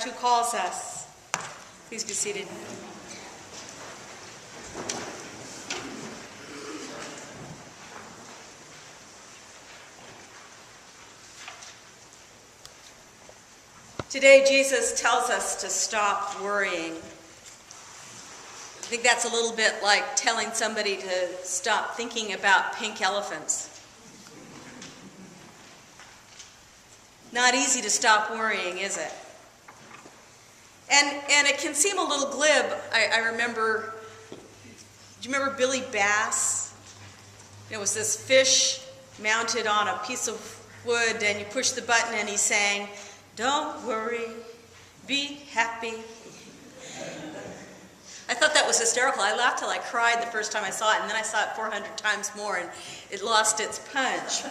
Christ who calls us. Please be seated. Today, Jesus tells us to stop worrying. I think that's a little bit like telling somebody to stop thinking about pink elephants. Not easy to stop worrying, is it? And it can seem a little glib. I remember, do you remember Billy Bass? It was this fish mounted on a piece of wood, and you push the button and he sang, "Don't worry, be happy." I thought that was hysterical. I laughed till I cried the first time I saw it, and then I saw it 400 times more, and it lost its punch.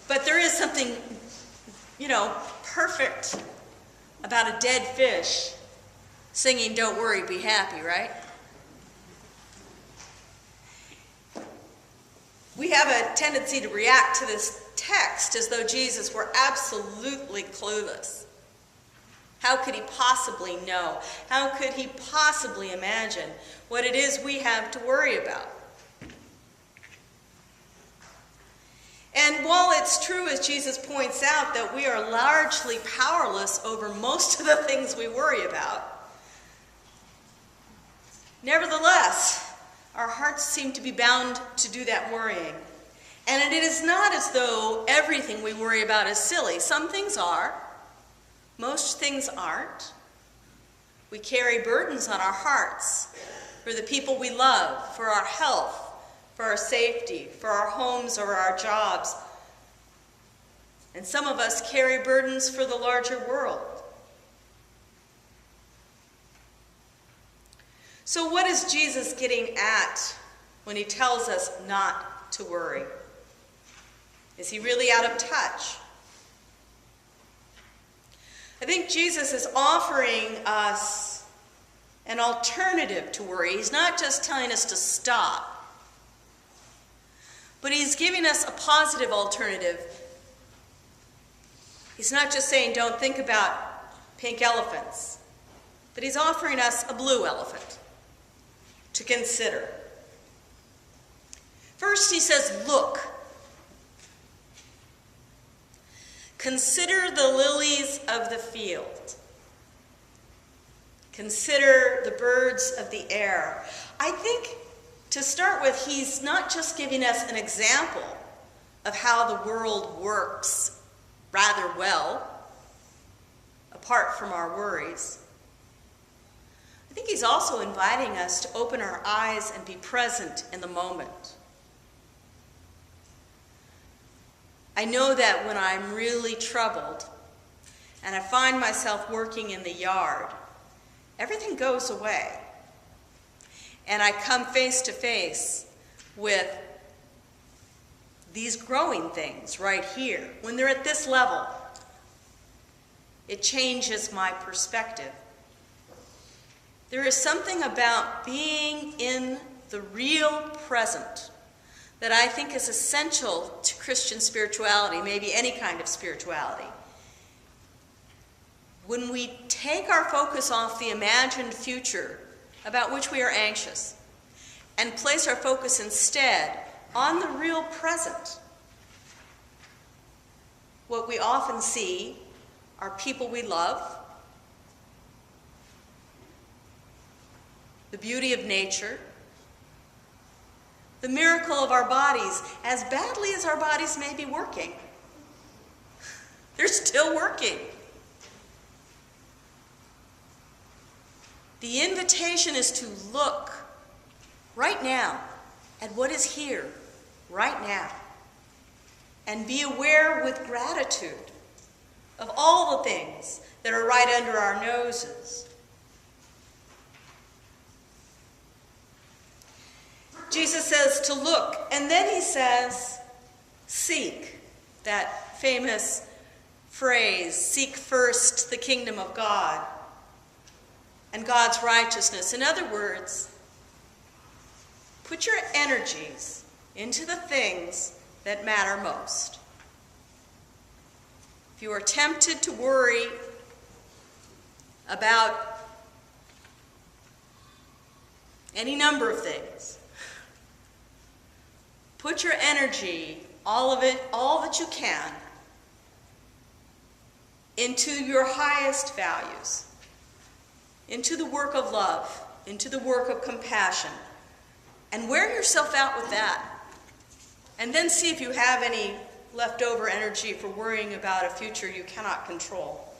But there is something, perfect about a dead fish singing, "Don't worry, be happy," right? We have a tendency to react to this text as though Jesus were absolutely clueless. How could he possibly know? How could he possibly imagine what it is we have to worry about? And while it's true, as Jesus points out, that we are largely powerless over most of the things we worry about, nevertheless, our hearts seem to be bound to do that worrying. And it is not as though everything we worry about is silly. Some things are. Most things aren't. We carry burdens on our hearts for the people we love, for our health, for our safety, for our homes or our jobs. And some of us carry burdens for the larger world. So what is Jesus getting at when he tells us not to worry? Is he really out of touch? I think Jesus is offering us an alternative to worry. He's not just telling us to stop, but he's giving us a positive alternative. He's not just saying don't think about pink elephants, but he's offering us a blue elephant to consider. First, he says, look. Consider the lilies of the field. Consider the birds of the air. I think, to start with, he's not just giving us an example of how the world works rather well, apart from our worries. I think he's also inviting us to open our eyes and be present in the moment. I know that when I'm really troubled and I find myself working in the yard, everything goes away. And I come face to face with these growing things right here. When they're at this level, it changes my perspective. There is something about being in the real present that I think is essential to Christian spirituality, maybe any kind of spirituality. When we take our focus off the imagined future about which we are anxious and place our focus instead on the real present, what we often see are people we love, the beauty of nature, the miracle of our bodies. As badly as our bodies may be working, they're still working. The invitation is to look right now at what is here, right now, and be aware with gratitude of all the things that are right under our noses. Jesus says to look, and then he says, seek. That famous phrase, seek first the kingdom of God and God's righteousness. In other words, put your energies into the things that matter most. If you are tempted to worry about any number of things, put your energy, all of it, all that you can, into your highest values, into the work of love, into the work of compassion, and wear yourself out with that. And then see if you have any leftover energy for worrying about a future you cannot control.